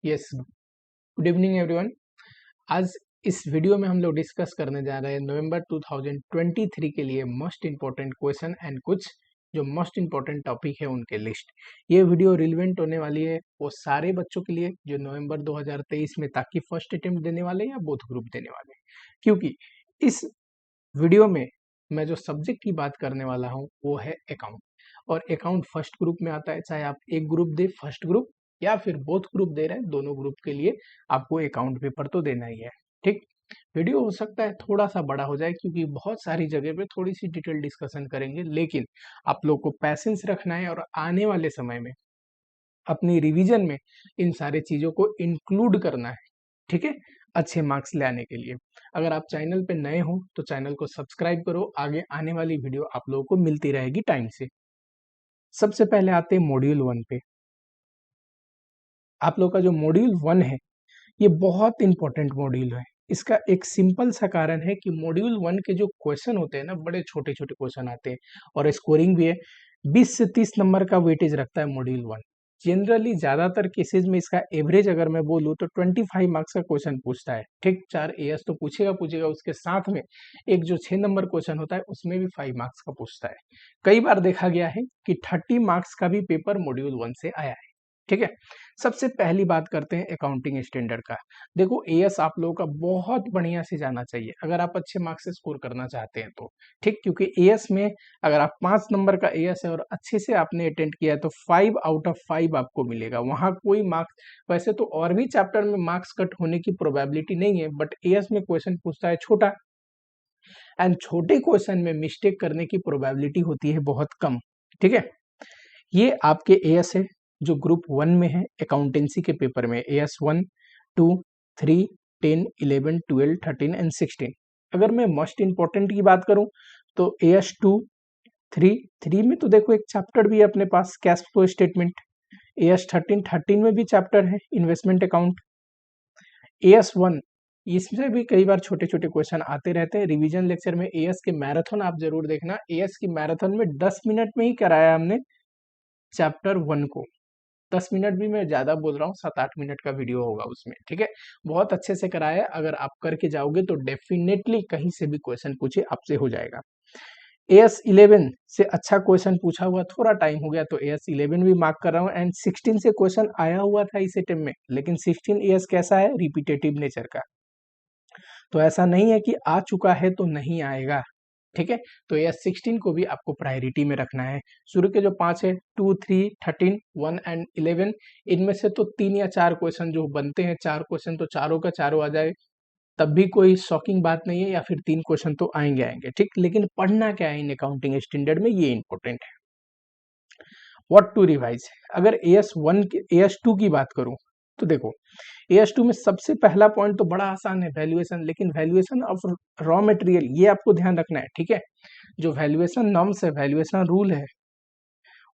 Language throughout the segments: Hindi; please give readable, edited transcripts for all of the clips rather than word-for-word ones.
Yes, good evening everyone. आज इस वीडियो में हम लोग डिस्कस करने जा रहे हैं नवंबर 2023 के लिए मोस्ट इंपॉर्टेंट क्वेश्चन एंड कुछ जो मोस्ट इंपॉर्टेंट टॉपिक है उनके लिस्ट। ये वीडियो रिलेवेंट होने वाली है वो सारे बच्चों के लिए जो नवंबर 2023 में ताकि फर्स्ट अटेम्प्ट देने वाले हैं या बोथ ग्रुप देने वाले हैं, क्योंकि इस वीडियो में मैं जो सब्जेक्ट की बात करने वाला हूँ वो है अकाउंट। और अकाउंट फर्स्ट ग्रुप में आता है, चाहे आप एक ग्रुप दे फर्स्ट ग्रुप या फिर बोथ ग्रुप दे रहे हैं, दोनों ग्रुप के लिए आपको अकाउंट पेपर तो देना ही है। ठीक, वीडियो हो सकता है थोड़ा सा बड़ा हो जाए क्योंकि बहुत सारी जगह पे थोड़ी सी डिटेल डिस्कशन करेंगे, लेकिन आप लोग को पैसेंस रखना है और आने वाले समय में अपनी रिवीजन में इन सारे चीजों को इंक्लूड करना है। ठीक है, अच्छे मार्क्स लाने के लिए। अगर आप चैनल पे नए हो तो चैनल को सब्सक्राइब करो, आगे आने वाली वीडियो आप लोगों को मिलती रहेगी टाइम से। सबसे पहले आते हैं मॉड्यूल 1 पे। आप लोग का जो मॉड्यूल 1 है ये बहुत इंपॉर्टेंट मॉड्यूल है। इसका एक सिंपल सा कारण है कि मॉड्यूल 1 के जो क्वेश्चन होते हैं ना, बड़े छोटे छोटे क्वेश्चन आते हैं और स्कोरिंग भी है। 20 से 30 नंबर का वेटेज रखता है मॉड्यूल 1। जनरली ज्यादातर केसेस में इसका एवरेज अगर मैं बोलूँ तो 25 मार्क्स का क्वेश्चन पूछता है। ठीक, 4 एएस तो पूछेगा, उसके साथ में एक जो 6 नंबर क्वेश्चन होता है उसमें भी 5 मार्क्स का पूछता है। कई बार देखा गया है कि 30 मार्क्स का भी पेपर मॉड्यूल 1 से आया है। ठीक है, सबसे पहली बात करते हैं अकाउंटिंग स्टैंडर्ड का। देखो, एएस आप लोगों का बहुत बढ़िया से जाना चाहिए अगर आप अच्छे मार्क्स से स्कोर करना चाहते हैं तो। ठीक, क्योंकि एएस में अगर आप 5 नंबर का एएस है और अच्छे से आपने अटेंड किया है तो 5 आउट ऑफ 5 आपको मिलेगा। वहां कोई मार्क्स, वैसे तो और भी चैप्टर में मार्क्स कट होने की प्रोबेबिलिटी नहीं है, बट एएस में क्वेश्चन पूछता है छोटा, एंड छोटे क्वेश्चन में मिस्टेक करने की प्रोबेबिलिटी होती है बहुत कम। ठीक है, ये आपके एएस है जो ग्रुप 1 में है अकाउंटेंसी के पेपर में। As 1, 2, 3, 10, 11, 12, 13 and 16। अगर मैं मोस्ट इंपॉर्टेंट की बात करूं तो एएस 2, 3 में तो देखो एक चैप्टर भी है अपने पास, कैश फ्लो स्टेटमेंट। एएस 13 में भी चैप्टर है इन्वेस्टमेंट अकाउंट। एएस 1, इसमें भी कई बार छोटे छोटे क्वेश्चन आते रहते हैं। रिवीजन लेक्चर में एएस के मैराथन आप जरूर देखना। एएस की मैराथन में 10 मिनट में ही कराया हमने चैप्टर 1 को। 10 मिनट भी मैं ज्यादा बोल रहा हूँ, 7-8 मिनट का वीडियो होगा उसमें। ठीक है, बहुत अच्छे से कराया है। अगर आप करके जाओगे तो डेफिनेटली कहीं से भी क्वेश्चन पूछे आपसे हो जाएगा। एएस 11 से अच्छा क्वेश्चन पूछा हुआ, थोड़ा टाइम हो गया तो एएस 11 भी मार्क कर रहा हूँ। एंड 16 से क्वेश्चन आया हुआ था इस अटेम्प्ट में, लेकिन 16 एएस कैसा है, रिपीटेटिव नेचर का। तो ऐसा नहीं है कि आ चुका है तो नहीं आएगा। ठीक है, तो यह 16 को भी आपको प्रायोरिटी में रखना है। शुरू के जो 5 है, 2, 3, 13, 1 एंड 11, इनमें से तो 3 या 4 क्वेश्चन जो बनते हैं, 4 क्वेश्चन तो चारों का चारों आ जाए तब भी कोई शॉकिंग बात नहीं है, या फिर 3 क्वेश्चन तो आएंगे। ठीक, लेकिन पढ़ना क्या है इन अकाउंटिंग स्टैंडर्ड में, ये इंपॉर्टेंट है। व्हाट टू रिवाइज, अगर एएस 2 की बात करूं तो देखो, एएस 2 में सबसे पहला पॉइंट तो बड़ा आसान है, वैल्यूएशन। लेकिन वैल्यूएशन ऑफ रॉ मटेरियल ये आपको ध्यान रखना है। ठीक है, जो वैल्यूएशन नॉर्म्स है, वैल्यूएशन रूल है,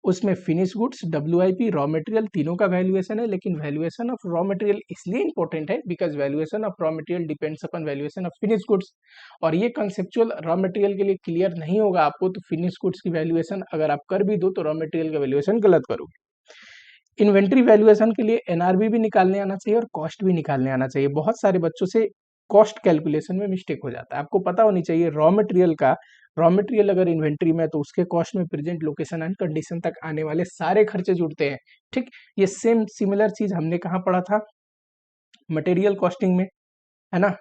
उसमें finish goods, WIP, raw material तीनों का वैल्यूएशन है। लेकिन वैल्यूएशन ऑफ रॉ मटेरियल इसलिए इंपॉर्टेंट है because valuation of raw material depends upon valuation of finish goods. और ये कंसेप्चुअल रॉ मटेरियल के लिए क्लियर नहीं होगा आपको तो फिनिश गुड्स की वैल्यूएशन अगर आप कर भी दो तो रॉ मटेरियल का वैल्यूएशन गलत करोगे। इन्वेंट्री वैल्यूएशन के लिए एनआरबी भी निकालने आना चाहिए और कॉस्ट भी निकालने आना चाहिए। बहुत सारे बच्चों से कॉस्ट कैलकुलेशन में मिस्टेक हो जाता है। आपको पता होनी चाहिए रॉ मटेरियल अगर इन्वेंट्री में है तो उसके कॉस्ट में प्रेजेंट लोकेशन एंड कंडीशन तक आने वाले सारे खर्चे जुड़ते हैं। ठीक, ये सेम सिमिलर चीज हमने कहाँ पढ़ा था, मटेरियल कॉस्टिंग में, है ना।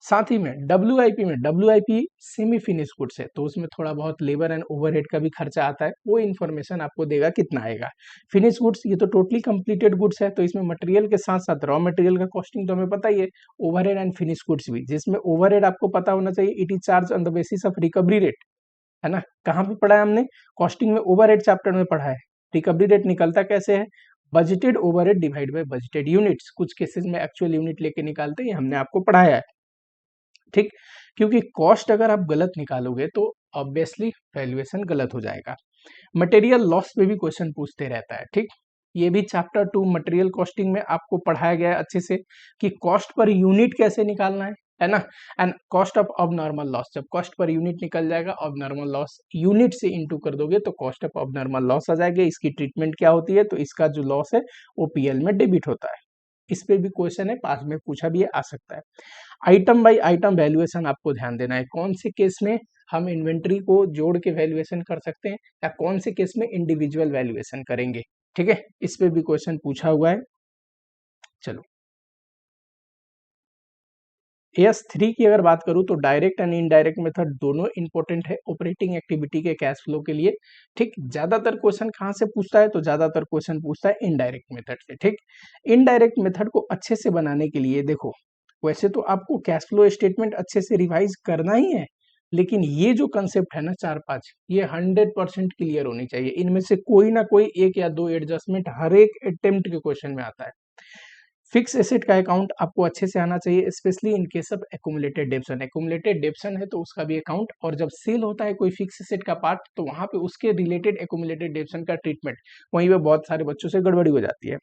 साथ ही में डब्ल्यूआईपी सेमी फिनिश गुड्स है तो उसमें थोड़ा बहुत लेबर एंड ओवरहेड का भी खर्चा आता है, वो इन्फॉर्मेशन आपको देगा कितना आएगा। फिनिश गुड्स ये तो टोटली कंप्लीटेड गुड्स है तो इसमें मटेरियल के साथ साथ रॉ मटेरियल का कॉस्टिंग तो हमें पता ही है, ओवरहेड एंड फिनिश गुड्स भी, जिसमें ओवरहेड आपको पता होना चाहिए, it is charge on the basis of recovery rate, है ना। कहाँ पे पढ़ा है हमने, कॉस्टिंग में ओवरहेड चैप्टर में पढ़ा है। रिकवरी रेट निकलता कैसे है, budgeted overhead divide by budgeted units. कुछ केसेस में एक्चुअल यूनिट लेके निकालते हैं, हमने आपको पढ़ाया है। ठीक, क्योंकि कॉस्ट अगर आप गलत निकालोगे तो ऑब्वियसली वैल्यूएशन गलत हो जाएगा। मटेरियल लॉस पे भी क्वेश्चन पूछते रहता है। ठीक, ये भी चैप्टर 2 मटेरियल कॉस्टिंग में आपको पढ़ाया गया है अच्छे से कि कॉस्ट पर यूनिट कैसे निकालना है ना। And cost of abnormal loss, जब कॉस्ट पर यूनिट निकल जाएगा, अबनॉर्मल लॉस यूनिट से इनटू कर दोगे तो कॉस्ट ऑफ अबनॉर्मल लॉस आ जाएगा। इसकी ट्रीटमेंट क्या होती है, तो इसका जो लॉस है वो पीएल में डेबिट होता है। इस पे भी क्वेश्चन है, पास में पूछा भी है, आ सकता है। आइटम बाय आइटम वैल्यूएशन आपको ध्यान देना है, कौन से केस में हम इन्वेंट्री को जोड़ के वैल्यूएशन कर सकते हैं या कौन से केस में इंडिविजुअल वैल्यूएशन करेंगे, ठीक है, इस पे भी क्वेश्चन पूछा हुआ है। चलो AS3 की अगर बात करूं तो डायरेक्ट एंड इनडायरेक्ट मेथड दोनों इंपॉर्टेंट है ऑपरेटिंग एक्टिविटी के कैश फ्लो के लिए, ठीक। ज्यादातर क्वेश्चन कहां से पूछता है, तो ज्यादातर क्वेश्चन पूछता है इनडायरेक्ट मेथड से, ठीक। इनडायरेक्ट मेथड को अच्छे से बनाने के लिए देखो, वैसे तो आपको कैश फ्लो स्टेटमेंट अच्छे से रिवाइज करना ही है, लेकिन ये जो कंसेप्ट है ना 4-5, ये 100% क्लियर होनी चाहिए। इनमें से कोई ना कोई एक या दो एडजस्टमेंट हर एक अटेम्प्ट के क्वेश्चन में आता है। फिक्स एसेट का अकाउंट आपको अच्छे से आना चाहिए, specially in case of accumulated डेप्शन। Accumulated डेप्शन है तो उसका भी अकाउंट, और जब सेल होता है कोई फिक्स एसेट का पार्ट तो वहां पे उसके रिलेटेड एक्यूमुलेटेड डेप्शन का ट्रीटमेंट, वहीं पे बहुत सारे बच्चों से गड़बड़ी हो जाती है।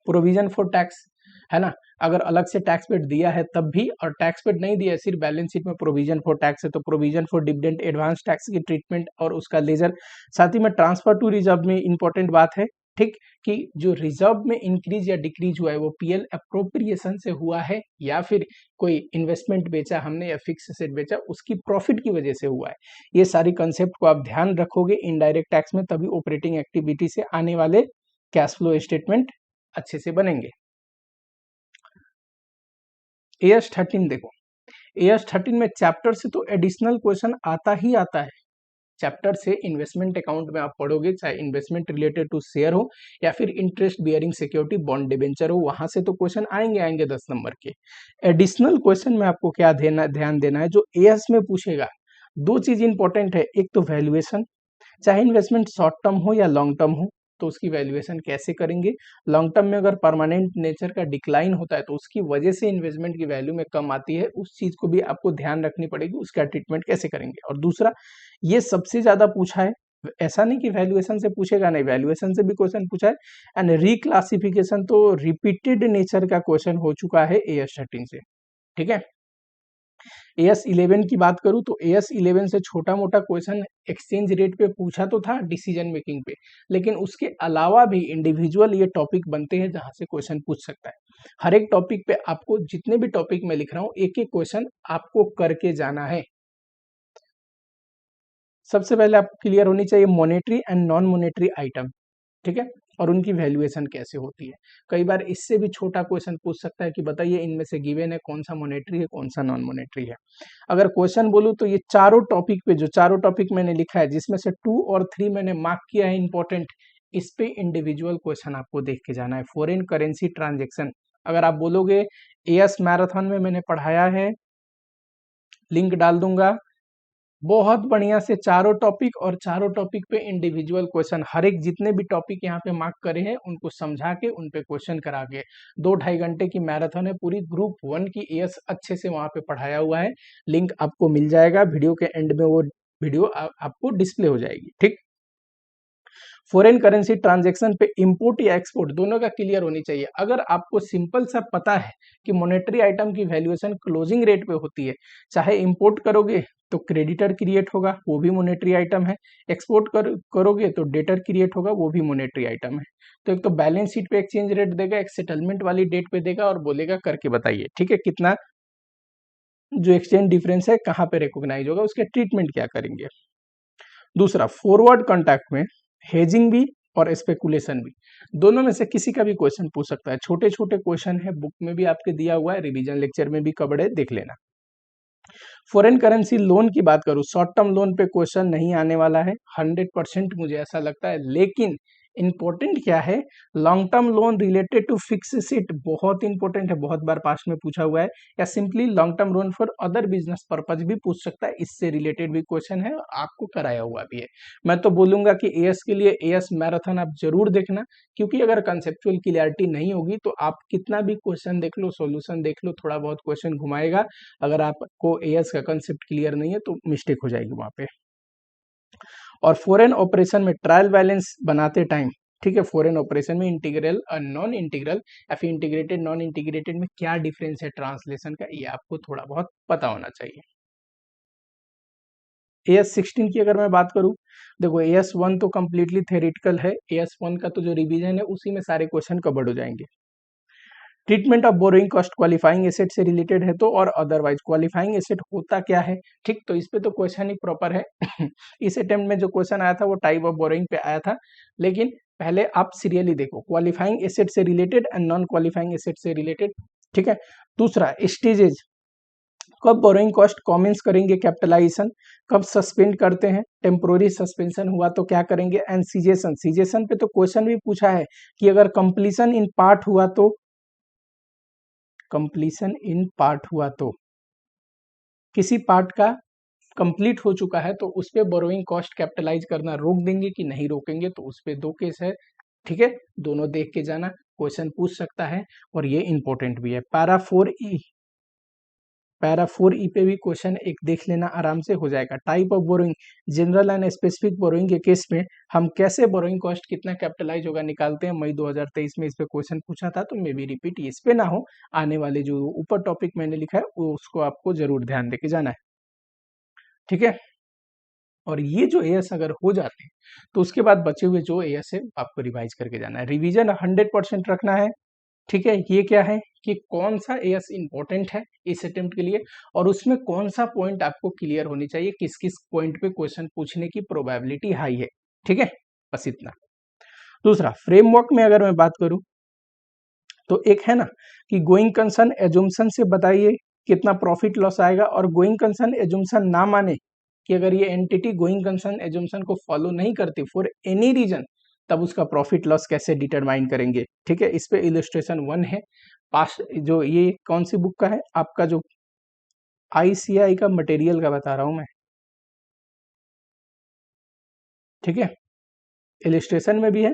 प्रोविजन फॉर टैक्स है ना, अगर अलग से टैक्स पेड दिया है तब भी, और टैक्स पेड नहीं दिया है सिर्फ बैलेंस शीट में प्रोविजन फॉर टैक्स है तो provision for dividend advance tax की ट्रीटमेंट और उसका लेजर। साथ ही में ट्रांसफर टू रिजर्व में इंपॉर्टेंट बात है, ठीक, कि जो रिजर्व में इंक्रीज या डिक्रीज हुआ है वो पीएल अप्रोप्रिएशन से हुआ है या फिर कोई इन्वेस्टमेंट बेचा हमने या फिक्स एसेट बेचा उसकी प्रॉफिट की वजह से हुआ है। ये सारी कंसेप्ट को आप ध्यान रखोगे इनडायरेक्ट टैक्स में, तभी ऑपरेटिंग एक्टिविटी से आने वाले कैश फ्लो स्टेटमेंट अच्छे से बनेंगे। AS13 देखो, AS13 में चैप्टर से तो एडिशनल क्वेश्चन आता ही आता है। चैप्टर से इन्वेस्टमेंट अकाउंट में आप पढ़ोगे, चाहे इन्वेस्टमेंट रिलेटेड टू शेयर हो या फिर interest bearing security bond debenture हो, वहां से तो क्वेश्चन आएंगे 10 नंबर के। एडिशनल क्वेश्चन में आपको क्या ध्यान देना है, जो एएस में पूछेगा, दो चीज इंपॉर्टेंट है, एक तो वैल्यूएशन, चाहे इन्वेस्टमेंट शॉर्ट टर्म हो या लॉन्ग टर्म हो तो उसकी वैल्यूएशन कैसे करेंगे। लॉन्ग टर्म में अगर परमानेंट नेचर का डिक्लाइन होता है तो उसकी वजह से इन्वेस्टमेंट की वैल्यू में कम आती है, उस चीज को भी आपको ध्यान रखनी पड़ेगी, उसका ट्रीटमेंट कैसे करेंगे। और दूसरा, ये सबसे ज्यादा पूछा है, ऐसा नहीं कि वैल्यूएशन से पूछेगा नहीं, वैल्यूएशन से भी क्वेश्चन पूछा है, एंड रिक्लासिफिकेशन तो रिपीटेड नेचर का क्वेश्चन हो चुका है AS13 से, ठीक है। AS11 की बात करूं तो AS11 से छोटा मोटा क्वेश्चन एक्सचेंज रेट पे पूछा तो था डिसीजन मेकिंग पे, लेकिन उसके अलावा भी इंडिविजुअल ये टॉपिक बनते हैं जहां से क्वेश्चन पूछ सकता है। हर एक टॉपिक पे आपको, जितने भी टॉपिक में लिख रहा हूं, एक एक क्वेश्चन आपको करके जाना है। सबसे पहले आपको क्लियर होनी चाहिए monetary and non monetary item, ठीक है, और उनकी वैल्यूएशन कैसे होती है। कई बार इससे भी छोटा क्वेश्चन पूछ सकता है कि बताइए इनमें से गिवन है कौन सा मॉनेटरी है कौन सा नॉन मॉनेटरी है। अगर क्वेश्चन बोलूं तो ये चारों टॉपिक पे, जो चारों टॉपिक मैंने लिखा है जिसमें से 2 और 3 मैंने मार्क किया है इंपॉर्टेंट, इस पे इंडिविजुअल क्वेश्चन आपको देख के जाना है। फॉरेन करेंसी ट्रांजेक्शन, अगर आप बोलोगे एएस मैराथन में मैंने पढ़ाया है, लिंक डाल दूंगा, बहुत बढ़िया से चारों टॉपिक, और चारों टॉपिक पे इंडिविजुअल क्वेश्चन, हर एक जितने भी टॉपिक यहाँ पे मार्क करे हैं उनको समझा के उन पे क्वेश्चन करा के 2-2.5 घंटे की मैराथन है पूरी। ग्रुप 1 की एएस अच्छे से वहां पे पढ़ाया हुआ है, लिंक आपको मिल जाएगा, वीडियो के एंड में वो वीडियो आपको डिस्प्ले हो जाएगी, ठीक। फॉरेन करेंसी ट्रांजैक्शन पे इंपोर्ट या एक्सपोर्ट दोनों का क्लियर होनी चाहिए। अगर आपको सिंपल सा पता है कि मॉनेटरी आइटम की वैल्यूएशन क्लोजिंग रेट पे होती है, चाहे इंपोर्ट करोगे तो क्रेडिटर क्रिएट होगा, वो भी मॉनेटरी आइटम है, एक्सपोर्ट करोगे तो डेटर क्रिएट होगा, वो भी मॉनेटरी आइटम है। तो एक तो बैलेंस शीट पे एक्सचेंज रेट देगा, एक सेटलमेंट वाली डेट पे देगा और बोलेगा करके बताइए, ठीक है, कितना जो एक्सचेंज डिफरेंस है कहाँ पे रिकॉग्नाइज होगा, उसके ट्रीटमेंट क्या करेंगे। दूसरा, फॉरवर्ड कॉन्ट्रैक्ट में हेजिंग भी और स्पेकुलेशन भी, दोनों में से किसी का भी क्वेश्चन पूछ सकता है। छोटे छोटे क्वेश्चन है, बुक में भी आपके दिया हुआ है, रिवीजन लेक्चर में भी कवर्ड है, देख लेना। फॉरेन करेंसी लोन की बात करूं, शॉर्ट टर्म लोन पे क्वेश्चन नहीं आने वाला है 100%, मुझे ऐसा लगता है, लेकिन इंपॉर्टेंट क्या है, long term loan related to fixed asset बहुत इंपॉर्टेंट है, बहुत बार पास्ट में पूछा हुआ है, या simply long term loan for other business purpose भी पूछ सकता है, इससे रिलेटेड भी क्वेश्चन है, आपको कराया हुआ भी है। मैं तो बोलूंगा कि एएस के लिए एएस मैराथन आप जरूर देखना, क्योंकि अगर कंसेप्चुअल क्लियरिटी नहीं होगी तो आप कितना भी क्वेश्चन देख लो, सॉल्यूशन देख लो, थोड़ा बहुत क्वेश्चन घुमाएगा, अगर आपको एएस का कंसेप्ट क्लियर नहीं है तो मिस्टेक हो जाएगी वहां पे। और फॉरेन ऑपरेशन में ट्रायल बैलेंस बनाते टाइम, ठीक है, फॉरेन ऑपरेशन में इंटीग्रल और नॉन इंटीग्रल या फिर इंटीग्रेटेड नॉन इंटीग्रेटेड में क्या डिफरेंस है ट्रांसलेशन का, ये आपको थोड़ा बहुत पता होना चाहिए। AS16 की अगर मैं बात करूं, देखो AS1 तो कम्प्लीटली थेरिटिकल है, AS1 का तो जो रिवीजन है उसी में सारे क्वेश्चन कवर्ड हो जाएंगे। Treatment of borrowing cost qualifying asset से रिलेटेड है तो, और अदरवाइज क्वालिफाइंग एसेट होता क्या है, ठीक। तो इस पे तो क्वेश्चन ही प्रॉपर है इस अटेम्प्ट में जो क्वेश्चन आया था वो टाइप ऑफ बोरोइंग पे आया था, लेकिन पहले आप सीरियली देखो, क्वालिफाइंग एसेट से related and non qualifying asset से रिलेटेड, ठीक है। दूसरा, स्टेजेस, कब बोरोइंग कॉस्ट कॉमेंस करेंगे कैपिटलाइजेशन, कब सस्पेंड करते हैं, टेम्पोररी सस्पेंशन हुआ तो क्या करेंगे, एंड सीजेशन, सीजेशन पे तो क्वेश्चन भी पूछा है कि अगर कंप्लीशन इन पार्ट हुआ तो, कंप्लीशन इन पार्ट हुआ तो, किसी पार्ट का कंप्लीट हो चुका है तो उस पे बोरोइंग कॉस्ट कैपिटलाइज करना रोक देंगे कि नहीं रोकेंगे, तो उस पे दो केस है, ठीक है। दोनों देख के जाना, क्वेश्चन पूछ सकता है और ये इंपॉर्टेंट भी है। पैरा 4 ई पे भी क्वेश्चन एक देख लेना, आराम से हो जाएगा। Type of borrowing, general and specific borrowing के केस में हम कैसे बोरोइंग कॉस्ट कितना कैपिटलाइज होगा निकालते हैं, मई 2023 में इस पे क्वेश्चन पूछा था, तो मे बी रिपीट इस पे ना हो, आने वाले जो ऊपर टॉपिक मैंने लिखा है उसको आपको जरूर ध्यान देके जाना है, ठीक है। और ये जो एएस अगर हो जाते हैं तो उसके बाद बचे हुए जो एएस है आपको रिवाइज करके जाना है, रिवीजन 100% रखना है, ठीक है। ये क्या है कि कौन सा एएस इंपॉर्टेंट है इस अटेम्प्ट के लिए, और उसमें कौन सा पॉइंट आपको क्लियर होनी चाहिए, किस किस पॉइंट पे क्वेश्चन पूछने की प्रोबेबिलिटी हाई है, ठीक है। बस इतना। दूसरा, फ्रेमवर्क में अगर मैं बात करूं तो एक है ना कि गोइंग कंसर्न एजुम्पशन से बताइए कितना प्रॉफिट लॉस आएगा, और गोइंग कंसर्न एजुम्पशन ना माने कि अगर ये एंटिटी गोइंग कंसर्न एजुम्पशन को फॉलो नहीं करती फॉर एनी रीजन, तब उसका प्रॉफिट लॉस कैसे डिटरमाइन करेंगे, ठीक है। इस पे इलस्ट्रेशन 1 है, पास जो ये कौन सी बुक का है आपका, जो आईसीआई का मटेरियल का बता रहा हूं मैं, ठीक है। इलिस्ट्रेशन में भी है,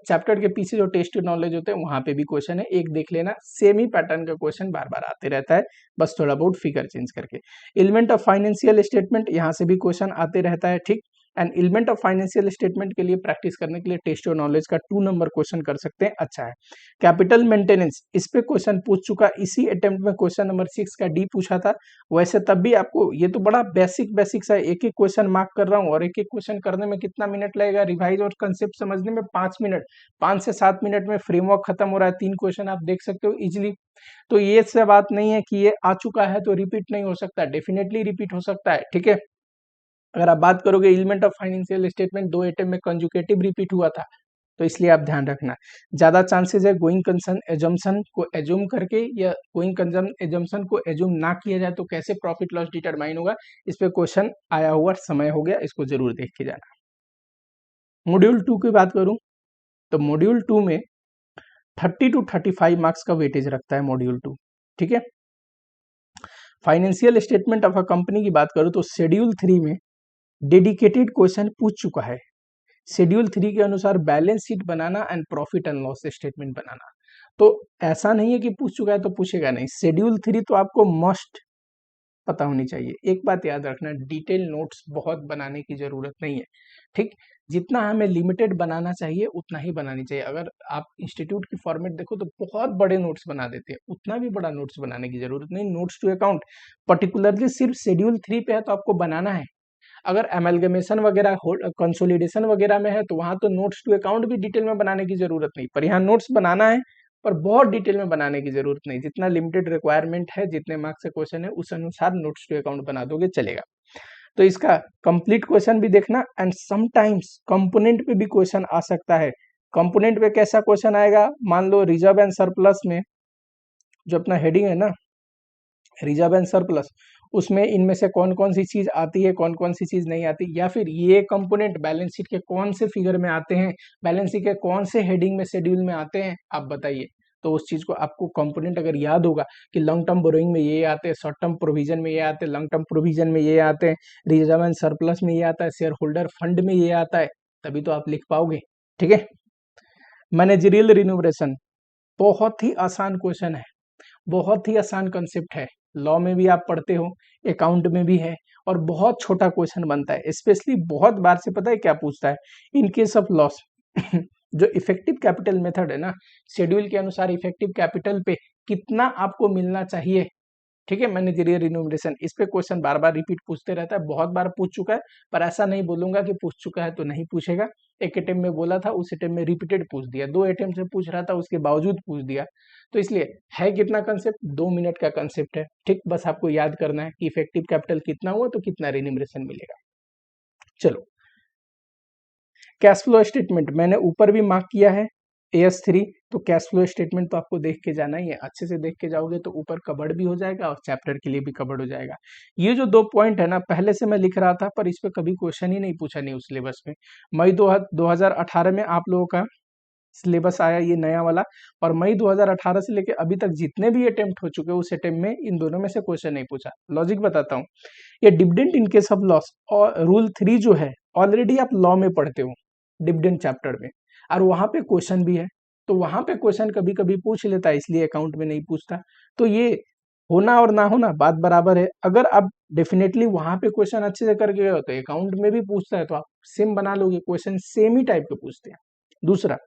चैप्टर के पीछे जो टेस्ट नॉलेज होते हैं वहां पे भी क्वेश्चन है, एक देख लेना, सेम ही पैटर्न का क्वेश्चन बार बार आते रहता है, बस थोड़ा बहुत फिगर चेंज करके। एलिमेंट ऑफ फाइनेंशियल स्टेटमेंट, यहाँ से भी क्वेश्चन आते रहता है, ठीक। And element of financial statement के लिए प्रैक्टिस करने के लिए टेस्ट और नॉलेज का 2 नंबर क्वेश्चन कर सकते हैं, अच्छा है। कैपिटल मेंटेनेंस, इस पे क्वेश्चन पूछ चुका, इसी अटेम्प्ट में क्वेश्चन नंबर 6 का डी पूछा था, वैसे तब भी आपको ये तो बड़ा बेसिक सा एक एक क्वेश्चन मार्क कर रहा हूँ, और एक एक क्वेश्चन करने में कितना मिनट लगेगा, रिवाइज और कंसेप्ट समझने में 5 मिनट, 5 से 7 मिनट में फ्रेमवर्क खत्म हो रहा है, 3 क्वेश्चन आप देख सकते हो इजिली। तो ये से बात नहीं है कि ये आ चुका है तो रिपीट नहीं हो सकता, डेफिनेटली रिपीट हो सकता है, ठीक है। अगर आप बात करोगे element of financial statement 2 attempt में कंजुकेटिव रिपीट हुआ था, तो इसलिए आप ध्यान रखना, ज्यादा चांसेस है गोइंग कंसर्न एजम्पशन को एज्यूम करके, या गोइंग कंसर्न एजम्पशन को एज्यूम ना किया जाए तो कैसे प्रॉफिट लॉस डिटरमाइन होगा, इस पे क्वेश्चन आया हुआ समय हो गया, इसको जरूर देख के जाना। मॉड्यूल 2 की बात करूं तो मॉड्यूल 2 में 30 to 35 मार्क्स का वेटेज रखता है मॉड्यूल 2, ठीक है। Financial statement of a company की बात करूं तो शेड्यूल 3 में डेडिकेटेड क्वेश्चन पूछ चुका है। शेड्यूल 3 के अनुसार बैलेंस शीट बनाना and profit and loss statement बनाना, तो ऐसा नहीं है कि पूछ चुका है तो पूछेगा नहीं, शेड्यूल 3 तो आपको मस्ट पता होनी चाहिए। एक बात याद रखना, डिटेल नोट्स बहुत बनाने की जरूरत नहीं है, ठीक। जितना हमें लिमिटेड बनाना चाहिए उतना ही बनानी चाहिए। अगर आप इंस्टीट्यूट की फॉर्मेट देखो तो बहुत बड़े नोट्स बना देते हैं, उतना भी बड़ा नोट्स बनाने की जरूरत नहीं। नोट्स टू अकाउंट पर्टिकुलरली सिर्फ शेड्यूल 3 पे है तो आपको बनाना है। अगर एमलगमेशन वगैरह कंसोलिडेशन वगैरह में है तो वहां तो नोट्स टू अकाउंट भी डिटेल में बनाने की जरूरत नहीं, पर यहाँ नोट्स बनाना है पर बहुत डिटेल में बनाने की जरूरत नहीं। जितना लिमिटेड रिक्वायरमेंट है, जितने मार्क्स का क्वेश्चन है उस अनुसार नोट्स टू अकाउंट बना दोगे चलेगा। तो इसका कंप्लीट क्वेश्चन भी देखना, एंड समटाइम्स कंपोनेंट पे भी क्वेश्चन आ सकता है। कंपोनेंट पे कैसा क्वेश्चन आएगा, मान लो रिजर्व एंड सरप्लस में जो अपना हेडिंग है ना, रिजर्व एंड सरप्लस, उसमें इनमें से कौन कौन सी चीज आती है, कौन कौन सी चीज नहीं आती, या फिर ये कंपोनेंट बैलेंस शीट के कौन से फिगर में आते हैं, बैलेंस शीट के कौन से हेडिंग में शेड्यूल में आते हैं, आप बताइए। तो उस चीज को आपको कंपोनेंट अगर याद होगा कि लॉन्ग टर्म बोरोइंग में ये आते हैं, शॉर्ट टर्म प्रोविजन में ये आते हैं, लॉन्ग टर्म प्रोविजन में ये आते हैं, रिजर्व एंड सरप्लस में ये आता है, शेयर होल्डर फंड में ये आता है, तभी तो आप लिख पाओगे, ठीक है। मैनेजरियल रिन्यूमरेशन बहुत ही आसान क्वेश्चन है, बहुत ही आसान कंसेप्ट है, लॉ में भी आप पढ़ते हो, अकाउंट में भी है, और बहुत छोटा क्वेश्चन बनता है। स्पेशली बहुत बार से पता है क्या पूछता है, इन केस ऑफ लॉस जो इफेक्टिव कैपिटल मेथड है ना, शेड्यूल के अनुसार इफेक्टिव कैपिटल पे कितना आपको मिलना चाहिए, ठीक है, मैनेजरियल रिन्यूमरेशन, इस पे क्वेश्चन बार बार रिपीट पूछते रहता है, बहुत बार पूछ चुका है, पर ऐसा नहीं बोलूंगा कि पूछ चुका है तो नहीं पूछेगा। एक अटेम्प्ट में बोला था, उस अटेम्प्ट में रिपीटेड पूछ दिया, 2 अटेम्प्ट से पूछ रहा था उसके बावजूद पूछ दिया। तो इसलिए है कितना कंसेप्ट, 2 मिनट का कंसेप्ट है। ठीक, बस आपको याद करना है कि इफेक्टिव कैपिटल कितना हुआ तो कितना रिन्यूमरेशन मिलेगा। चलो, कैश फ्लो स्टेटमेंट मैंने ऊपर भी मार्क किया है AS3, तो कैश फ्लो स्टेटमेंट तो आपको देख के जाना ही है, अच्छे से देख के जाओगे तो ऊपर कवर्ड भी हो जाएगा और चैप्टर के लिए भी कवर्ड हो जाएगा। ये जो 2 पॉइंट है ना, पहले से मैं लिख रहा था पर इस पे कभी क्वेश्चन ही नहीं पूछा न्यू सिलेबस में। मई 2018 में आप लोगों का सिलेबस आया ये नया वाला, और मई 2018 से लेके अभी तक जितने भी अटेम्प्ट हो चुके उस अटेम्प्ट में इन दोनों में से क्वेश्चन नहीं पूछा। लॉजिक बताता हूँ, ये dividend in case of loss और रूल 3 जो है ऑलरेडी आप लॉ में पढ़ते हो डिविडेंड चैप्टर में, और वहां पे क्वेश्चन भी है, तो वहां पे क्वेश्चन कभी कभी पूछ लेता है, इसलिए अकाउंट में नहीं पूछता। तो ये होना और ना होना बात बराबर है। अगर आप डेफिनेटली वहां पे क्वेश्चन अच्छे से करके गए हो तो अकाउंट में भी पूछता है, तो आप सेम बना लोगे, क्वेश्चन सेम ही टाइप के पूछते हैं। दूसरा,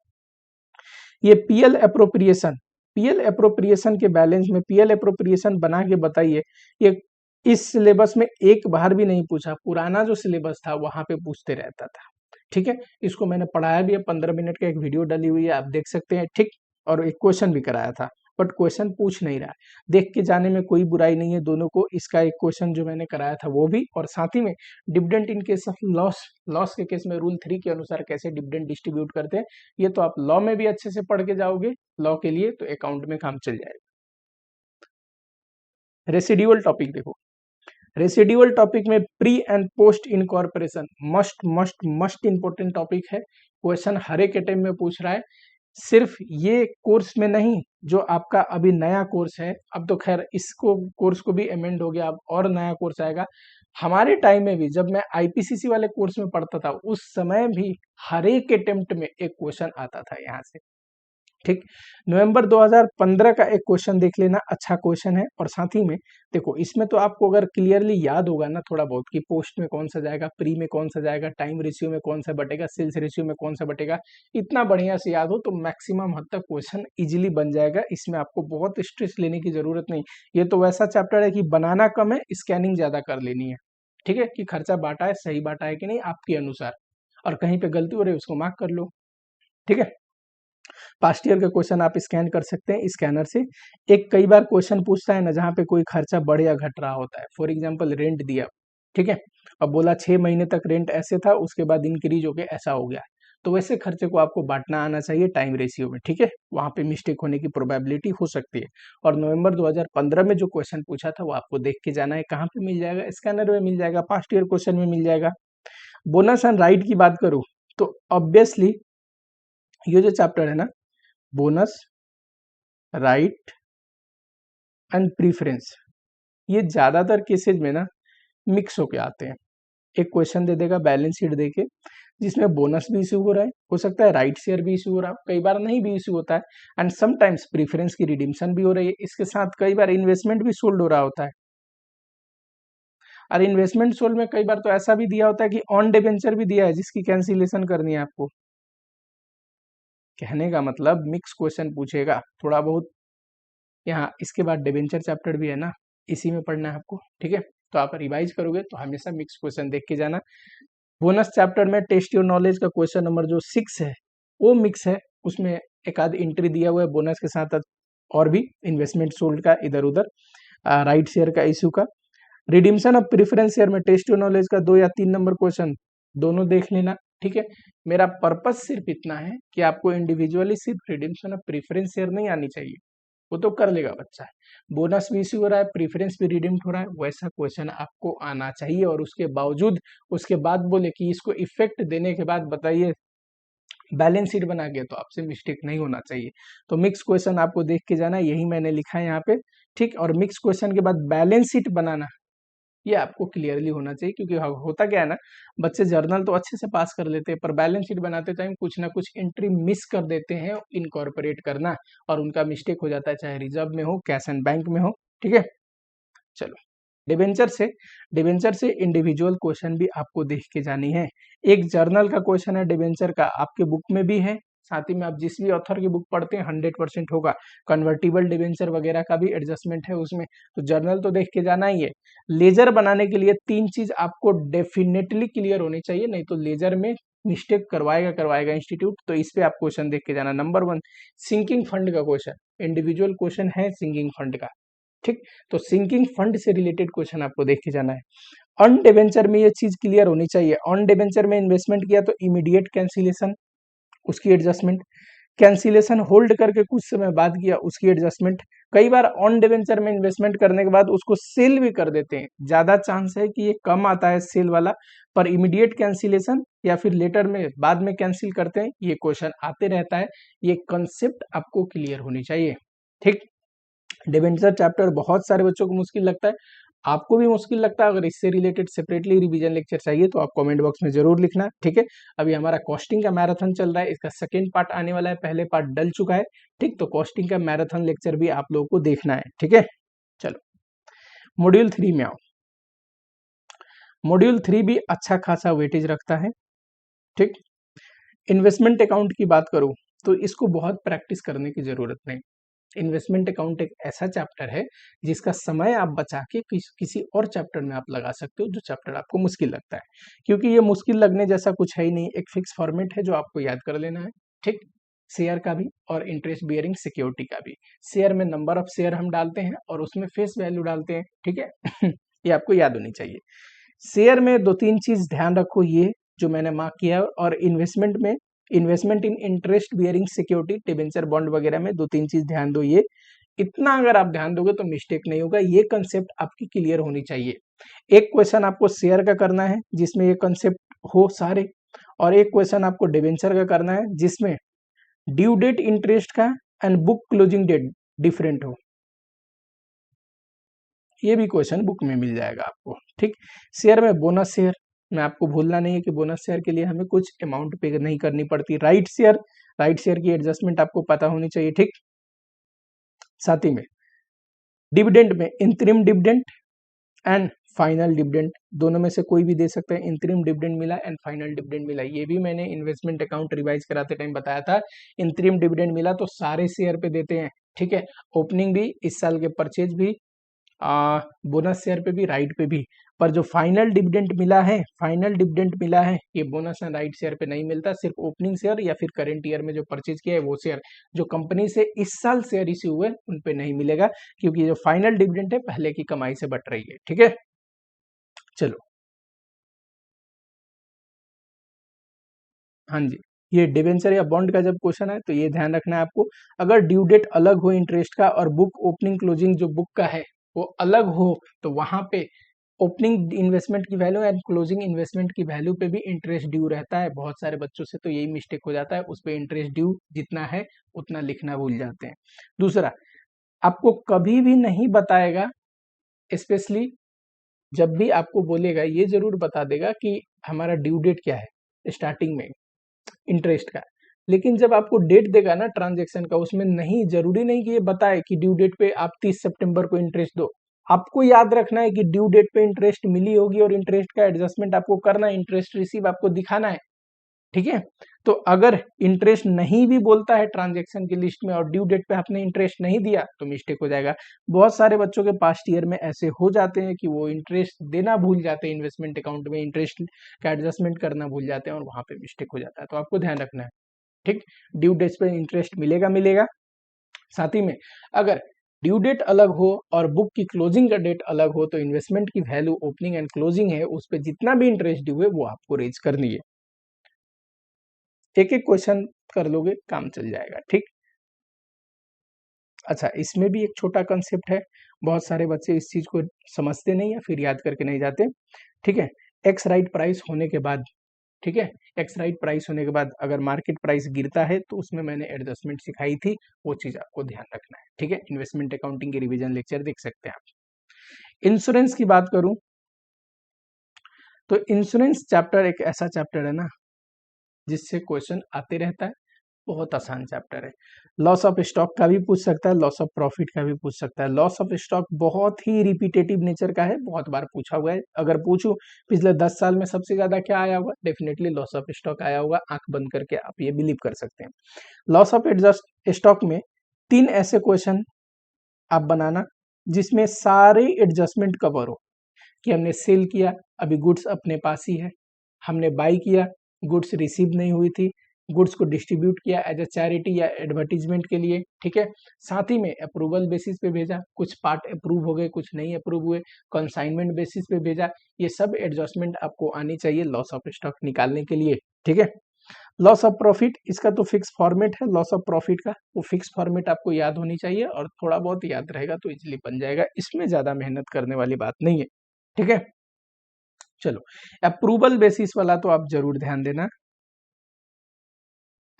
ये पीएल अप्रोप्रिएशन के बैलेंस में पीएल अप्रोप्रिएशन बना के बताइए। ये इस सिलेबस में एक बार भी नहीं पूछा, पुराना जो सिलेबस था वहां पे पूछते रहता था। ठीक है, इसको मैंने पढ़ाया भी है, 15 मिनट का एक वीडियो डली हुई है, आप देख सकते हैं। ठीक, और एक क्वेश्चन भी कराया था, बट क्वेश्चन पूछ नहीं रहा। देख के जाने में कोई बुराई नहीं है दोनों को, इसका एक क्वेश्चन जो मैंने कराया था वो भी, और साथ ही में dividend in case of loss के केस में रूल 3 के अनुसार कैसे डिविडेंड डिस्ट्रीब्यूट करते हैं, ये तो आप लॉ में भी अच्छे से पढ़ के जाओगे लॉ के लिए, तो अकाउंट में काम चल जाएगा। रेसिड्यूअल टॉपिक देखो, रेसिड्यूअल टॉपिक में pre and post incorporation must must must important topic है। क्वेश्चन हर एक अटेम्प्ट में पूछ रहा है, सिर्फ ये कोर्स में नहीं, जो आपका अभी नया कोर्स है, अब तो खैर इसको कोर्स को भी अमेंड हो गया, अब और नया कोर्स आएगा। हमारे टाइम में भी जब मैं IPCC वाले कोर्स में पढ़ता था, उस समय भी हर एक अटेम्प्ट में एक क्वेश्चन आता था यहाँ से। ठीक, नवंबर 2015 का एक क्वेश्चन देख लेना, अच्छा क्वेश्चन है। और साथ ही में देखो, इसमें तो आपको अगर क्लियरली याद होगा ना थोड़ा बहुत कि पोस्ट में कौन सा जाएगा, प्री में कौन सा जाएगा, टाइम रेशियो में कौन सा बटेगा, सेल्स रेशियो में कौन सा बटेगा, इतना बढ़िया से याद हो तो मैक्सिमम हद तक क्वेश्चन इजिली बन जाएगा। इसमें आपको बहुत स्ट्रेस लेने की जरूरत नहीं। ये तो वैसा चैप्टर है कि बनाना कम है, स्कैनिंग ज्यादा कर लेनी है। ठीक है, कि खर्चा बांटा है, सही बांटा है कि नहीं आपके अनुसार, और कहीं पे गलती हो रही है उसको मार्क कर लो। ठीक है, पास्ट ईयर का क्वेश्चन आप स्कैन कर सकते हैं स्कैनर से। एक कई बार क्वेश्चन पूछता है ना जहाँ पे कोई खर्चा बढ़ या घट रहा होता है, फॉर एग्जांपल रेंट दिया, ठीक है, अब बोला 6 महीने तक रेंट ऐसे था, उसके बाद इंक्रीज होके ऐसा हो गया, तो वैसे खर्चे को आपको बांटना आना चाहिए टाइम रेशियो में। ठीक है, वहां पे मिस्टेक होने की प्रोबेबिलिटी हो सकती है। और नवंबर 2015 में जो क्वेश्चन पूछा था वो आपको देख के जाना है, कहाँ पे मिल जाएगा, स्कैनर में मिल जाएगा, पास्ट ईयर क्वेश्चन में मिल जाएगा। बोनस एंड राइट की बात करूं तो ऑब्वियसली ये जो चैप्टर है ना, बोनस, राइट एंड प्रीफरेंस, ये ज्यादातर केसेज में ना मिक्स होके आते हैं। एक क्वेश्चन दे देगा बैलेंस शीट देके जिसमें बोनस भी इशू हो रहा है, हो सकता है राइट शेयर भी इशू हो रहा है, कई बार नहीं भी इशू होता है, एंड समटाइम्स प्रीफरेंस की रिडीम्शन भी हो रही है, इसके साथ कई बार इन्वेस्टमेंट भी सोल्ड हो रहा होता है। और इन्वेस्टमेंट सोल्ड में कई बार तो ऐसा भी दिया होता है कि ऑन डिबेंचर भी दिया है जिसकी कैंसिलेशन करनी है आपको। कहने का मतलब मिक्स क्वेश्चन पूछेगा थोड़ा बहुत। यहाँ इसके बाद डिबेंचर चैप्टर भी है ना, इसी में पढ़ना है आपको। ठीक है, तो आप रिवाइज करोगे तो हमेशा मिक्स क्वेश्चन देख के जाना। बोनस चैप्टर में टेस्ट योर नॉलेज का क्वेश्चन नंबर जो 6 है वो मिक्स है, उसमें एक आध एंट्री दिया हुआ है बोनस के साथ और भी इन्वेस्टमेंट सोल्ड का इधर उधर, राइट शेयर का इशू का। रिडीम्शन ऑफ प्रेफरेंस शेयर में टेस्ट योर नॉलेज का 2 या 3 नंबर क्वेश्चन दोनों देख लेना। ठीक है, मेरा पर्पस सिर्फ इतना है कि आपको इंडिविजुअली सिर्फ रिडीम्शन ऑफ प्रेफरेंस शेयर नहीं आनी चाहिए, वो तो कर लेगा बच्चा, बोनस भी इश्यू हो रहा है, प्रीफरेंस भी रिडीम्ड हो रहा है, वैसा क्वेश्चन आपको आना चाहिए। और उसके बावजूद उसके बाद बोले कि इसको इफेक्ट देने के बाद बताइए बैलेंस शीट बना के, तो आपसे मिस्टेक नहीं होना चाहिए। तो मिक्स क्वेश्चन आपको देख के जाना, यही मैंने लिखा है यहाँ पे। ठीक, और मिक्स क्वेश्चन के बाद बैलेंस शीट बनाना ये आपको क्लियरली होना चाहिए, क्योंकि होता क्या है ना, बच्चे जर्नल तो अच्छे से पास कर लेते हैं पर बैलेंस शीट बनाते टाइम कुछ ना कुछ एंट्री मिस कर देते हैं इनकॉर्पोरेट करना, और उनका मिस्टेक हो जाता है, चाहे रिजर्व में हो, कैश एंड बैंक में हो। ठीक है, चलो, डिबेंचर से इंडिविजुअल क्वेश्चन भी आपको देख के जानी है। एक जर्नल का क्वेश्चन है डिबेंचर का, आपके बुक में भी है, साथ ही में आप जिस भी ऑथर की बुक पढ़ते हैं 100% होगा। कन्वर्टिबल डिवेंचर वगैरह का भी एडजस्टमेंट है उसमें, तो जर्नल तो देख के जाना ही है। लेजर बनाने के लिए 3 चीज आपको डेफिनेटली क्लियर होनी चाहिए, नहीं तो लेजर में मिस्टेक करवाएगा इंस्टीट्यूट। तो इस पे आप क्वेश्चन देख के जाना। नंबर 1 सिंकिंग फंड का क्वेश्चन, इंडिविजुअल क्वेश्चन है सिंकिंग फंड का, ठीक। तो सिंकिंग फंड से रिलेटेड क्वेश्चन आपको देख के जाना है। ऑन डिवेंचर में ये चीज क्लियर होनी चाहिए, ऑन डिवेंचर में इन्वेस्टमेंट किया तो इमीडिएट कैंसिलेशन, उसकी एडजस्टमेंट, कैंसिलेशन होल्ड करके कुछ समय बाद किया उसकी एडजस्टमेंट। कई बार ऑन डिवेंचर में इन्वेस्टमेंट करने के बाद उसको सेल भी कर देते हैं, ज्यादा चांस है कि ये कम आता है सेल वाला, पर इमीडिएट कैंसिलेशन या फिर लेटर में बाद में कैंसिल करते हैं, ये क्वेश्चन आते रहता है। ये कंसेप्ट आपको क्लियर होनी चाहिए, ठीक। डिवेंचर चैप्टर बहुत सारे बच्चों को मुश्किल लगता है, आपको भी मुश्किल लगता है। अगर इससे रिलेटेड सेपरेटली रिवीजन लेक्चर चाहिए तो आप कमेंट बॉक्स में जरूर लिखना, ठीक है। अभी हमारा कॉस्टिंग का मैराथन चल रहा है, इसका सेकंड पार्ट आने वाला है, पहले पार्ट डल चुका है, ठीक। तो कॉस्टिंग का मैराथन लेक्चर भी आप लोगों को देखना है, ठीक है। चलो मॉड्यूल 3 में आओ। मॉड्यूल 3 भी अच्छा खासा वेटेज रखता है, ठीक। इन्वेस्टमेंट अकाउंट की बात करूं तो इसको बहुत प्रैक्टिस करने की जरूरत नहीं। इन्वेस्टमेंट अकाउंट एक ऐसा चैप्टर है जिसका समय आप बचा के किसी और चैप्टर में आप लगा सकते हो, जो चैप्टर आपको मुश्किल लगता है, क्योंकि ये मुश्किल लगने जैसा कुछ है ही नहीं। एक फिक्स फॉर्मेट है जो आपको याद कर लेना है, ठीक। शेयर का भी और इंटरेस्ट बियरिंग सिक्योरिटी का भी। शेयर में नंबर ऑफ शेयर हम डालते हैं और उसमें फेस वैल्यू डालते हैं, ठीक है। ये आपको याद होनी चाहिए। शेयर में 2-3 चीज ध्यान रखो, ये जो मैंने मार्क किया है। और इन्वेस्टमेंट में इन्वेस्टमेंट इन interest bearing security, debenture bond वगैरह में 2-3 चीज ध्यान दो। ये इतना अगर आप ध्यान दोगे तो मिस्टेक नहीं होगा, ये कंसेप्ट आपकी क्लियर होनी चाहिए। एक क्वेश्चन आपको शेयर का करना है जिसमें ये कंसेप्ट हो सारे, और एक क्वेश्चन आपको डिबेंचर का करना है जिसमें ड्यू डेट इंटरेस्ट का and book closing date different हो। ये भी क्वेश्चन बुक में मिल जाएगा आपको, ठीक। शेयर में बोनस शेयर में आपको भूलना नहीं है कि बोनस शेयर के लिए हमें कुछ अमाउंट पे नहीं करनी पड़ती। राइट शेयर की एडजस्टमेंट आपको पता होनी चाहिए, ठीक। साथ ही में डिविडेंड में इंतरिम डिविडेंड एंड फाइनल डिविडेंड, दोनों में से कोई भी दे सकते हैं। इंतरिम डिविडेंड मिला एंड फाइनल डिविडेंड मिला, ये भी मैंने इन्वेस्टमेंट अकाउंट रिवाइज कराते टाइम बताया था। इंतरिम डिविडेंड मिला तो सारे शेयर पे देते हैं, ठीक है। ओपनिंग भी, इस साल के परचेज भी, बोनस शेयर पे भी, राइट पे भी। पर जो फाइनल डिविडेंड मिला है ये बोनस एंड राइट शेयर पे नहीं मिलता, सिर्फ ओपनिंग शेयर या फिर करंट ईयर में जो परचेज किया है वो शेयर, जो कंपनी से इस साल शेयर इश्यू हुए उन पे नहीं मिलेगा, क्योंकि जो फाइनल डिविडेंड है पहले की कमाई से बट रही है, ठीक है। चलो हाँ जी, ये डिवेंचर या बॉन्ड का जब क्वेश्चन है तो ये ध्यान रखना है आपको। अगर ड्यू डेट अलग हो इंटरेस्ट का और बुक ओपनिंग क्लोजिंग जो बुक का है वो अलग हो, तो वहां पे ओपनिंग इन्वेस्टमेंट की वैल्यू एंड क्लोजिंग इन्वेस्टमेंट की वैल्यू पे भी इंटरेस्ट ड्यू रहता है। बहुत सारे बच्चों से तो यही मिस्टेक हो जाता है, उस पे इंटरेस्ट ड्यू जितना है उतना लिखना भूल जाते हैं। दूसरा, आपको कभी भी नहीं बताएगा, स्पेशली जब भी आपको बोलेगा ये जरूर बता देगा कि हमारा ड्यू डेट क्या है स्टार्टिंग में इंटरेस्ट का, लेकिन जब आपको डेट देगा ना ट्रांजेक्शन का, उसमें नहीं, जरूरी नहीं कि ये बताए कि ड्यू डेट पे आप 30 सितंबर को इंटरेस्ट दो। आपको याद रखना है कि ड्यू डेट पे इंटरेस्ट मिली होगी और इंटरेस्ट का एडजस्टमेंट आपको करना है, इंटरेस्ट रिसीव आपको दिखाना है, ठीक है। तो अगर इंटरेस्ट नहीं भी बोलता है ट्रांजेक्शन की लिस्ट में और ड्यू डेट पे आपने इंटरेस्ट नहीं दिया तो मिस्टेक हो जाएगा। बहुत सारे बच्चों के पास्ट ईयर में ऐसे हो जाते हैं कि वो इंटरेस्ट देना भूल जाते हैं, इन्वेस्टमेंट अकाउंट में इंटरेस्ट का एडजस्टमेंट करना भूल जाते हैं और वहां पे मिस्टेक हो जाता है, तो आपको ध्यान रखना है, ठीक। ड्यू डेट पे इंटरेस्ट मिलेगा। साथ ही में अगर ड्यू डेट अलग हो और बुक की क्लोजिंग का डेट अलग हो तो इन्वेस्टमेंट की वैल्यू ओपनिंग एंड क्लोजिंग है उस पर जितना भी इंटरेस्ट ड्यू है वो आपको रेज करनी है। एक एक क्वेश्चन कर लोगे काम चल जाएगा, ठीक। अच्छा, इसमें भी एक छोटा कंसेप्ट है, बहुत सारे बच्चे इस चीज को समझते नहीं या फिर याद करके नहीं जाते, ठीक है। एक्स राइट प्राइस होने के बाद, ठीक है, एक्स राइट प्राइस होने के बाद अगर मार्केट प्राइस गिरता है तो उसमें मैंने एडजस्टमेंट सिखाई थी, वो चीज आपको ध्यान रखना है, ठीक है। इन्वेस्टमेंट अकाउंटिंग के रिवीजन लेक्चर देख सकते हैं आप। इंश्योरेंस की बात करूं तो इंश्योरेंस चैप्टर एक ऐसा चैप्टर है ना जिससे क्वेश्चन आते रहता है, बहुत आसान चैप्टर है। लॉस ऑफ स्टॉक का भी पूछ सकता है, लॉस ऑफ प्रॉफिट का भी पूछ सकता है। लॉस ऑफ स्टॉक बहुत ही रिपीटेटिव नेचर का है, बहुत बार पूछा हुआ है। अगर पूछूं पिछले 10 साल में सबसे ज्यादा क्या आया होगा, डेफिनेटली लॉस ऑफ स्टॉक आया होगा। आंख बंद करके आप ये बिलीव कर सकते हैं। लॉस ऑफ स्टॉक में 3 ऐसे क्वेश्चन आप बनाना जिसमें सारे एडजस्टमेंट कवर हो, कि हमने सेल किया, अभी गुड्स अपने पास ही है, हमने बाई किया, गुड्स रिसीव नहीं हुई थी, गुड्स को डिस्ट्रीब्यूट किया एज अ चैरिटी या एडवर्टीजमेंट के लिए, ठीक है। साथ ही में अप्रूवल बेसिस पे भेजा, कुछ पार्ट अप्रूव हो गए, कुछ नहीं अप्रूव हुए, कंसाइनमेंट बेसिस पे भेजा। ये सब एडजस्टमेंट आपको आनी चाहिए लॉस ऑफ स्टॉक निकालने के लिए, ठीक है। लॉस ऑफ प्रॉफिट, इसका तो फिक्स फॉर्मेट है लॉस ऑफ प्रॉफिट का, वो फिक्स फॉर्मेट आपको याद होनी चाहिए, और थोड़ा बहुत याद रहेगा तो इजिली बन जाएगा, इसमें ज्यादा मेहनत करने वाली बात नहीं है, ठीक है। चलो, अप्रूवल बेसिस वाला तो आप जरूर ध्यान देना,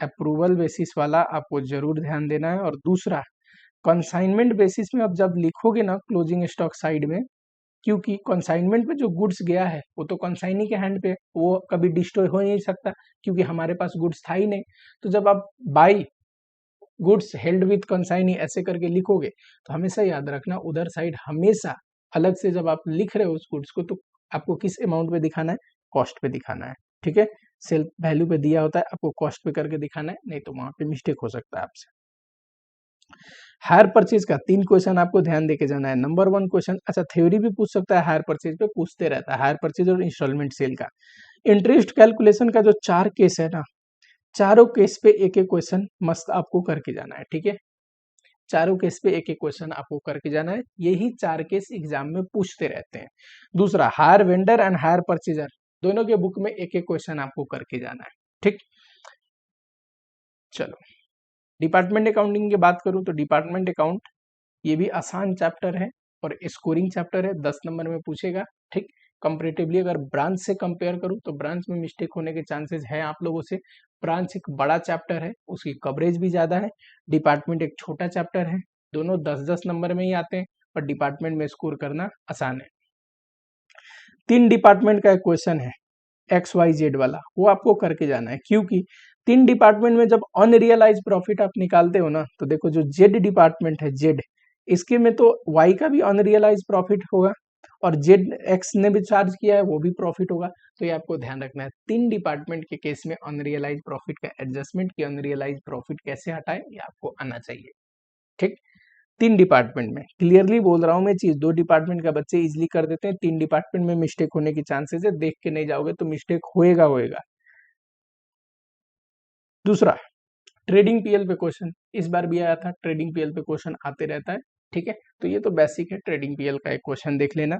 अप्रूवल बेसिस वाला आपको जरूर ध्यान देना है। और दूसरा, कंसाइनमेंट बेसिस में आप जब लिखोगे ना क्लोजिंग स्टॉक साइड में, क्योंकि कंसाइनमेंट पे जो गुड्स गया है वो तो कंसाइनी के हैंड पे, वो कभी डिस्ट्रॉय हो नहीं सकता क्योंकि हमारे पास गुड्स था ही नहीं। तो जब आप by goods held with consignee ऐसे करके लिखोगे तो हमेशा याद रखना, उधर साइड हमेशा अलग से जब आप लिख रहे हो उस गुड्स को, तो आपको किस अमाउंट पे दिखाना है, कॉस्ट पे दिखाना है, ठीक है। सेल वैल्यू पे दिया होता है, आपको कॉस्ट पे करके दिखाना है, नहीं तो वहां पे मिस्टेक हो सकता है आपसे। हायर परचेज का 3 क्वेश्चन आपको ध्यान देके जाना है। नंबर 1 क्वेश्चन, अच्छा थ्योरी भी पूछ सकता है, हायर परचेज पे पूछते रहता है, हायर परचेज और इंस्टॉलमेंट सेल का। इंटरेस्ट कैलकुलेशन का जो 4 केस है ना, चारों केस पे एक एक क्वेश्चन मस्त आपको करके जाना है, ठीक है। चारों केस पे एक एक क्वेश्चन आपको करके जाना है, यही 4 केस एग्जाम में पूछते रहते हैं। दूसरा, higher vendor and higher purchaser, दोनों के बुक में एक एक क्वेश्चन आपको करके जाना है, ठीक। चलो, डिपार्टमेंट अकाउंटिंग की बात करूं तो डिपार्टमेंट अकाउंट ये भी आसान चैप्टर है और स्कोरिंग चैप्टर है, 10 नंबर में पूछेगा, ठीक। कंपेरेटिवली अगर ब्रांच से कंपेयर करूं तो ब्रांच में मिस्टेक होने के चांसेस है आप लोगों से। ब्रांच एक बड़ा चैप्टर है, उसकी कवरेज भी ज्यादा है, डिपार्टमेंट एक छोटा चैप्टर है, दोनों 10-10 नंबर में ही आते हैं, पर डिपार्टमेंट में स्कोर करना आसान है। 3 डिपार्टमेंट का एक क्वेश्चन है XYZ वाला, वो आपको करके जाना है, क्योंकि 3 डिपार्टमेंट में जब अनरियलाइज प्रॉफिट आप निकालते हो ना, तो देखो जो जेड डिपार्टमेंट है, जेड, इसके में तो वाई का भी अनरियलाइज प्रॉफिट होगा और जेड एक्स ने भी चार्ज किया है वो भी प्रॉफिट होगा। तो ये आपको ध्यान रखना है, 3 डिपार्टमेंट के केस में अनरियलाइज प्रॉफिट का एडजस्टमेंट की अनरियलाइज प्रॉफिट कैसे हटाए ये आपको आना चाहिए, ठीक। 3 डिपार्टमेंट में क्लियरली बोल रहा हूँ मैं चीज, 2 डिपार्टमेंट का बच्चे इजिली कर देते हैं, 3 डिपार्टमेंट में मिस्टेक होने की चांसेस है, देख के नहीं जाओगे तो मिस्टेक होएगा होएगा। दूसरा, ट्रेडिंग पीएल पे क्वेश्चन इस बार भी आया था, ट्रेडिंग पीएल पे क्वेश्चन आते रहता है, ठीक है। तो ये तो बेसिक है, ट्रेडिंग पीएल का एक क्वेश्चन देख लेना।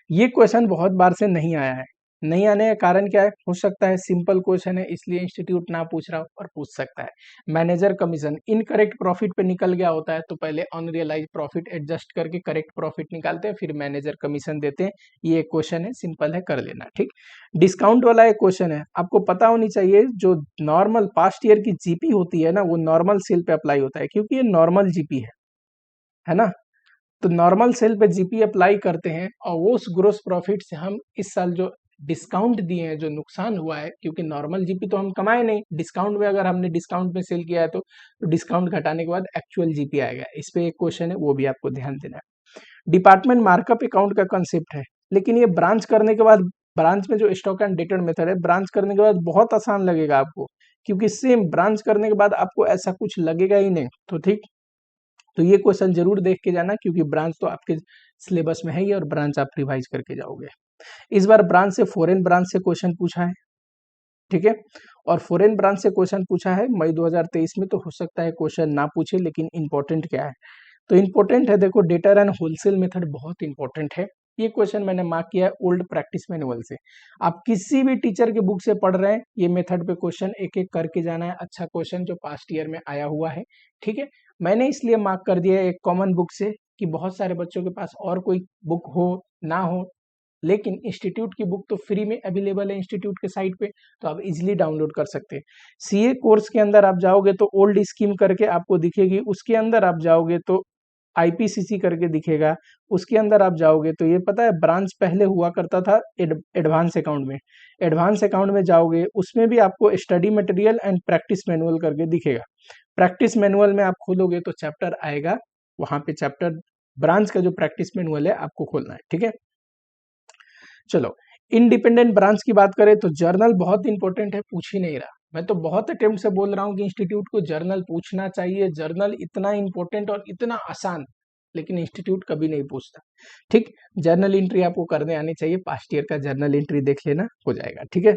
ये क्वेश्चन बहुत बार से नहीं आया है, नहीं आने का कारण क्या है, हो सकता है सिंपल क्वेश्चन है इसलिए इंस्टीट्यूट ना पूछ रहा हो, और पूछ सकता है। मैनेजर कमीशन इनकरेक्ट प्रॉफिट पे निकल गया होता है तो पहले अनरियलाइज प्रॉफिट एडजस्ट करके करेक्ट प्रॉफिट निकालते हैं, फिर मैनेजर कमीशन देते हैं। ये एक क्वेश्चन है, सिंपल है, कर लेना, ठीक। डिस्काउंट वाला एक क्वेश्चन है, आपको पता होनी चाहिए जो नॉर्मल पास्ट ईयर की जीपी होती है ना, वो नॉर्मल सेल पे अप्लाई होता है, क्योंकि ये नॉर्मल जीपी है ना। तो नॉर्मल सेल पे जीपी अप्लाई करते हैं और वो उस ग्रोस प्रॉफिट से हम इस साल जो डिस्काउंट दिए हैं, जो नुकसान हुआ है, क्योंकि नॉर्मल जीपी तो हम कमाए नहीं, डिस्काउंट में अगर हमने डिस्काउंट में सेल किया है तो डिस्काउंट घटाने के बाद एक्चुअल जीपी आएगा। इस पे एक क्वेश्चन है, वो भी आपको ध्यान देना है। डिपार्टमेंट मार्कअप अकाउंट का कंसेप्ट है, लेकिन ये ब्रांच करने के बाद, ब्रांच में जो स्टॉक एंड डेटेड मेथड है, ब्रांच करने के बाद बहुत आसान लगेगा आपको, क्योंकि सेम ब्रांच करने के बाद आपको ऐसा कुछ लगेगा ही नहीं, तो ठीक। तो ये क्वेश्चन जरूर देख के जाना, क्योंकि ब्रांच तो आपके सिलेबस में है ही और ब्रांच आप रिवाइज करके जाओगे। इस बार ब्रांच से, फॉरेन ब्रांच से क्वेश्चन पूछा है, ठीक है। और फॉरेन ब्रांच से क्वेश्चन पूछा है मई 2023 में, तो हो सकता है क्वेश्चन ना पूछे, लेकिन इंपॉर्टेंट क्या है, तो इंपॉर्टेंट है, देखो डेटर एंड होलसेल मेथड बहुत इंपॉर्टेंट है। ये क्वेश्चन मैंने मार्क किया है ओल्ड प्रैक्टिस मैनुअल से, आप किसी भी टीचर के बुक से पढ़ रहे हैं, ये मेथड पे क्वेश्चन एक एक करके जाना है, अच्छा क्वेश्चन जो पास्ट ईयर में आया हुआ है, ठीक है। मैंने इसलिए मार्क कर दिया है एक कॉमन बुक से, कि बहुत सारे बच्चों के पास और कोई बुक हो ना हो, लेकिन इंस्टीट्यूट की बुक तो फ्री में अवेलेबल है इंस्टीट्यूट के साइट पे, तो आप इजीली डाउनलोड कर सकते हैं। सीए कोर्स के अंदर आप जाओगे तो ओल्ड स्कीम करके आपको दिखेगी, उसके अंदर आप जाओगे तो आईपीसीसी करके दिखेगा, उसके अंदर आप जाओगे तो ये पता है ब्रांच पहले हुआ करता था एडवांस अकाउंट में। एडवांस अकाउंट में जाओगे उसमें भी आपको study material and practice manual करके दिखेगा। प्रैक्टिस मैनुअल में आप खोलोगे तो चैप्टर आएगा, वहां पे चैप्टर ब्रांच का जो प्रैक्टिस मैनुअल है आपको खोलना है, ठीक है। चलो, इंडिपेंडेंट ब्रांच की बात करें तो जर्नल बहुत इंपॉर्टेंट है, पूछ ही नहीं रहा। मैं तो बहुत अटेम्प्ट से बोल रहा हूँ कि इंस्टीट्यूट को जर्नल पूछना चाहिए, जर्नल इतना इंपॉर्टेंट और इतना आसान, लेकिन इंस्टीट्यूट कभी नहीं पूछता। ठीक, जर्नल एंट्री आपको करने आनी चाहिए, पास्ट ईयर का जर्नल एंट्री देख लेना, हो जाएगा, ठीक है।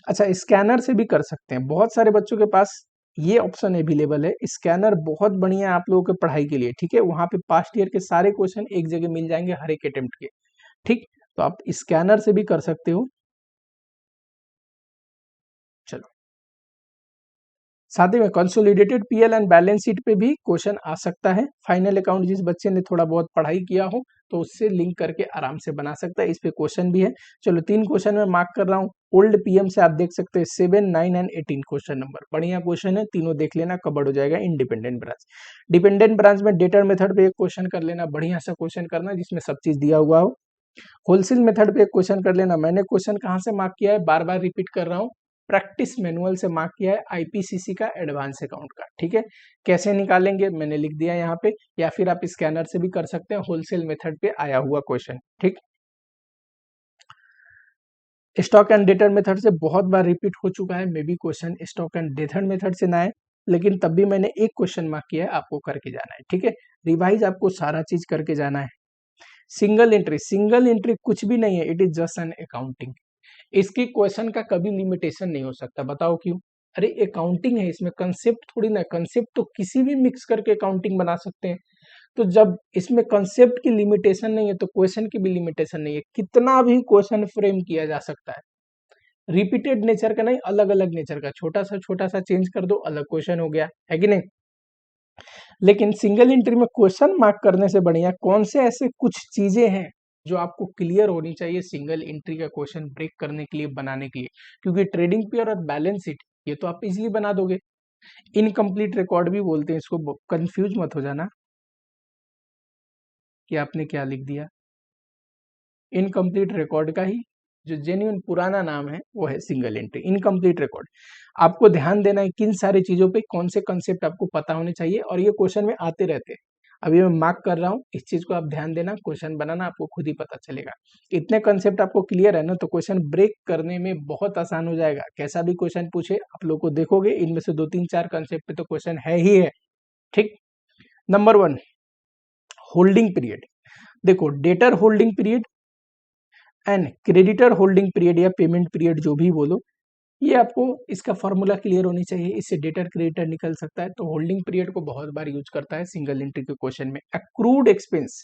अच्छा, स्कैनर से भी कर सकते हैं, बहुत सारे बच्चों के पास ये ऑप्शन अवेलेबल है। स्कैनर बहुत बढ़िया है आप लोगों के पढ़ाई के लिए, ठीक है। वहां पे पास्ट ईयर के सारे क्वेश्चन एक जगह मिल जाएंगे हर एक अटेम्प्ट के, ठीक। तो आप स्कैनर से भी कर सकते हो। चलो, साथ ही में consolidated PL and balance sheet पे भी क्वेश्चन आ सकता है। फाइनल अकाउंट जिस बच्चे ने थोड़ा बहुत पढ़ाई किया हो तो उससे लिंक करके आराम से बना सकता है, इस पे क्वेश्चन भी है। चलो, 3 क्वेश्चन में मार्क कर रहा हूँ। ओल्ड पीएम से आप देख सकते हैं 7, 9 एंड 18 क्वेश्चन नंबर, बढ़िया क्वेश्चन है, तीनों देख लेना, कवर हो जाएगा। इंडिपेंडेंट ब्रांच, डिपेंडेंट ब्रांच में डेटर मेथड पे एक क्वेश्चन कर लेना, बढ़िया सा क्वेश्चन करना जिसमें सब चीज दिया हुआ हो। होलसेल मेथड पे एक क्वेश्चन कर लेना। मैंने क्वेश्चन कहाँ से मार्क किया है, बार बार रिपीट कर रहा हूँ, प्रैक्टिस मैनुअल से मार्क किया है, आईपीसीसी का एडवांस अकाउंट का, ठीक है। कैसे निकालेंगे मैंने लिख दिया यहाँ पे, या फिर आप स्कैनर से भी कर सकते हैं, होलसेल मेथड पे आया हुआ क्वेश्चन, ठीक। स्टॉक एंड डेटर मेथड से बहुत बार रिपीट हो चुका है, may be question stock and debtor method से ना आए, लेकिन तब भी मैंने एक क्वेश्चन मार्क किया है, आपको करके जाना है, ठीक है। रिवाइज आपको सारा चीज करके जाना है। सिंगल एंट्री, सिंगल एंट्री कुछ भी नहीं है, it is just an accounting. इसकी क्वेश्चन का कभी लिमिटेशन नहीं हो सकता, बताओ क्यों। अरे अकाउंटिंग है, इसमें कंसेप्ट थोड़ी ना, कंसेप्ट तो किसी भी मिक्स करके अकाउंटिंग बना सकते हैं। तो जब इसमें कंसेप्ट की लिमिटेशन नहीं है तो क्वेश्चन की भी लिमिटेशन नहीं है, कितना भी क्वेश्चन फ्रेम किया जा सकता है। रिपीटेड नेचर का नहीं, अलग अलग नेचर का, छोटा सा चेंज कर दो, अलग क्वेश्चन हो गया, है कि नहीं। लेकिन सिंगल एंट्री में क्वेश्चन मार्क करने से बढ़िया कौन से ऐसे कुछ चीजें हैं जो आपको क्लियर होनी चाहिए सिंगल एंट्री का क्वेश्चन ब्रेक करने के लिए, बनाने के लिए। क्योंकि ट्रेडिंग पेयर और बैलेंस शीट ये तो आप इजीली बना दोगे। इनकम्प्लीट रिकॉर्ड भी बोलते हैं इसको, कंफ्यूज मत हो जाना कि आपने क्या लिख दिया। इनकम्प्लीट रिकॉर्ड का ही जो जेन्युइन पुराना नाम है वो है सिंगल एंट्री, इनकम्प्लीट रिकॉर्ड। आपको ध्यान देना है किन सारी चीजों पे, कौन से कंसेप्ट आपको पता होने चाहिए, और ये क्वेश्चन में आते रहते हैं। अभी मैं मार्क कर रहा हूँ, इस चीज को आप ध्यान देना, क्वेश्चन बनाना आपको खुद ही पता चलेगा। इतने कंसेप्ट आपको क्लियर है ना, तो क्वेश्चन ब्रेक करने में बहुत आसान हो जाएगा। कैसा भी क्वेश्चन पूछे आप लोग को देखोगे इनमें से 2, 3, 4 कंसेप्ट पे तो क्वेश्चन है ही है, ठीक। Number 1, holding period. देखो, debtor holding period and creditor holding period या पेमेंट पीरियड जो भी बोलो, ये आपको इसका फॉर्मूला क्लियर होनी चाहिए, इससे डेटर क्रेडिटर निकल सकता है। तो होल्डिंग पीरियड को बहुत बार यूज करता है सिंगल एंट्री के क्वेश्चन में। एक्रूड एक्सपेंस,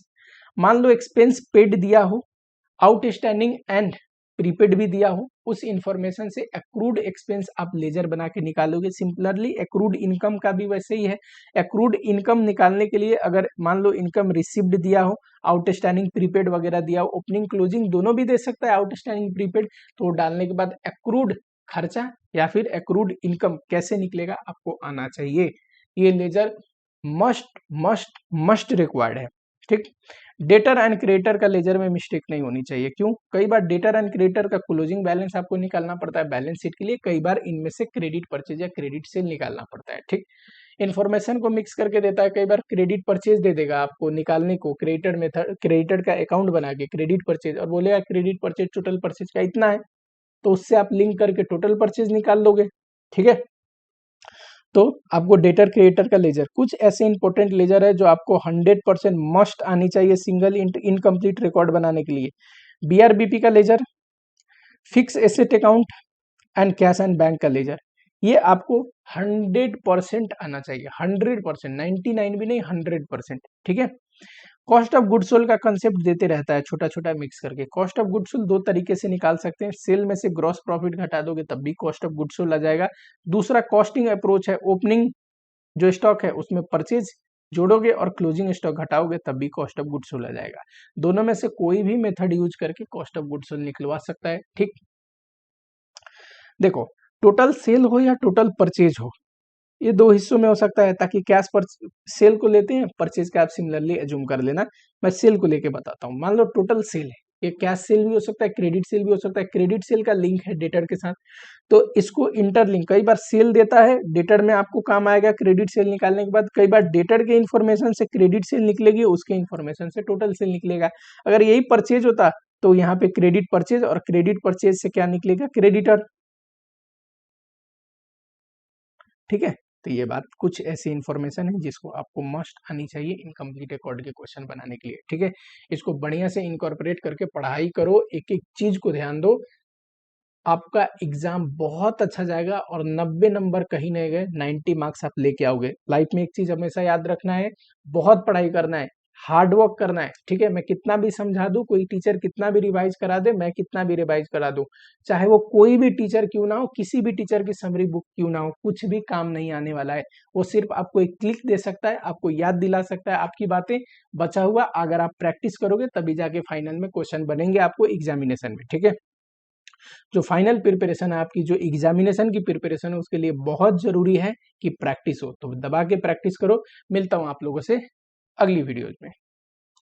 मान लो एक्सपेंस पेड दिया हो, आउटस्टैंडिंग एंड प्रीपेड भी दिया हो, उस इंफॉर्मेशन से एक्रूड एक्सपेंस आप लेजर बना के निकालोगे। सिंपलरली एक्रूड इनकम का भी वैसे ही है। एक्रूड इनकम निकालने के लिए अगर मान लो इनकम रिसिव्ड दिया हो, आउटस्टैंडिंग प्रीपेड वगैरह दिया हो, ओपनिंग क्लोजिंग दोनों भी दे सकता है आउटस्टैंडिंग प्रीपेड, तो डालने के बाद एक्रूड खर्चा या फिर एक्रूड इनकम कैसे निकलेगा आपको आना चाहिए। ये ledger must must must required है, ठीक। डेटर एंड क्रेडिटर का लेजर में मिस्टेक नहीं होनी चाहिए। क्यों, कई बार डेटर एंड क्रेडिटर का क्लोजिंग बैलेंस आपको निकालना पड़ता है बैलेंस शीट के लिए, कई बार इनमें से क्रेडिट परचेज या क्रेडिट सेल निकालना पड़ता है, ठीक। इन्फॉर्मेशन को मिक्स करके देता है, कई बार क्रेडिट परचेज दे देगा आपको निकालने को, क्रेडिटर मेथड, क्रेडिटर का अकाउंट बना के क्रेडिट परचेज, और बोलेगा क्रेडिट परचेज टोटल परचेज का इतना है, तो उससे आप लिंक करके टोटल परचेज निकाल लोगे, ठीक है। तो आपको डेटर क्रिएटर का लेजर, कुछ ऐसे इंपॉर्टेंट लेजर है जो आपको 100% मस्ट आनी चाहिए सिंगल इनकम्प्लीट रिकॉर्ड बनाने के लिए। बीआरबीपी का ledger, fix asset account and cash and bank का लेजर, ये आपको 100% आना चाहिए, 100%, 99 भी नहीं, 100%, ठीक है। कॉस्ट ऑफ गुड सोल्ड का कंसेप्ट देते रहता है छोटा छोटा मिक्स करके। कॉस्ट ऑफ गुड सोल्ड 2 तरीके से निकाल सकते हैं, सेल में से ग्रॉस प्रॉफिट घटा दोगे तब भी कॉस्ट ऑफ गुड सोल्ड आ जाएगा। दूसरा कॉस्टिंग अप्रोच है, ओपनिंग जो स्टॉक है उसमें परचेज जोड़ोगे और क्लोजिंग स्टॉक घटाओगे तब भी कॉस्ट ऑफ गुड सोल्ड आ जाएगा। दोनों में से कोई भी मेथड यूज करके कॉस्ट ऑफ गुड सोल्ड निकलवा सकता है, ठीक। देखो, टोटल सेल हो या टोटल परचेज हो, ये दो हिस्सों में हो सकता है, ताकि कैश पर सेल को लेते हैं, परचेज का आप सिमिलरली एज्यूम कर लेना। मैं सेल को लेके बताता हूँ। मान लो टोटल सेल है, ये कैश सेल भी हो सकता है, क्रेडिट सेल भी हो सकता है। क्रेडिट सेल का लिंक है डेटर के साथ, तो इसको इंटरलिंक, कई बार सेल देता है, डेटर में आपको काम आएगा क्रेडिट सेल निकालने के बाद, कई बार डेटर के इन्फॉर्मेशन से क्रेडिट सेल निकलेगी, उसके इन्फॉर्मेशन से टोटल सेल निकलेगा। अगर यही परचेज होता तो यहाँ पे क्रेडिट परचेज, और क्रेडिट परचेज से क्या निकलेगा, क्रेडिटर। ठीक है, तो ये बात कुछ ऐसी इन्फॉर्मेशन है जिसको आपको मस्ट आनी चाहिए इनकम्प्लीट अकॉर्ड के क्वेश्चन बनाने के लिए। ठीक है, इसको बढ़िया से इनकॉर्पोरेट करके पढ़ाई करो, एक एक चीज को ध्यान दो, आपका एग्जाम बहुत अच्छा जाएगा और 90 नंबर कहीं नहीं गए, 90 मार्क्स आप लेके आओगे। लाइफ में एक चीज हमेशा याद रखना है, बहुत पढ़ाई करना है, हार्ड वर्क करना है। ठीक है, मैं कितना भी समझा दूं, कोई टीचर कितना भी रिवाइज करा दे, मैं कितना भी रिवाइज करा दूं, चाहे वो कोई भी टीचर क्यों ना हो, किसी भी टीचर की समरी बुक क्यों ना हो, कुछ भी काम नहीं आने वाला है। वो सिर्फ आपको एक क्लिक दे सकता है, आपको याद दिला सकता है आपकी बातें, बचा हुआ अगर आप प्रैक्टिस करोगे तभी जाके फाइनल में क्वेश्चन बनेंगे आपको एग्जामिनेशन में। ठीक है, जो फाइनल प्रिपरेशन है आपकी, जो एग्जामिनेशन की प्रिपरेशन है, उसके लिए बहुत जरूरी है कि प्रैक्टिस हो, तो दबा के प्रैक्टिस करो। मिलता हूं आप लोगों से अगली वीडियोज में।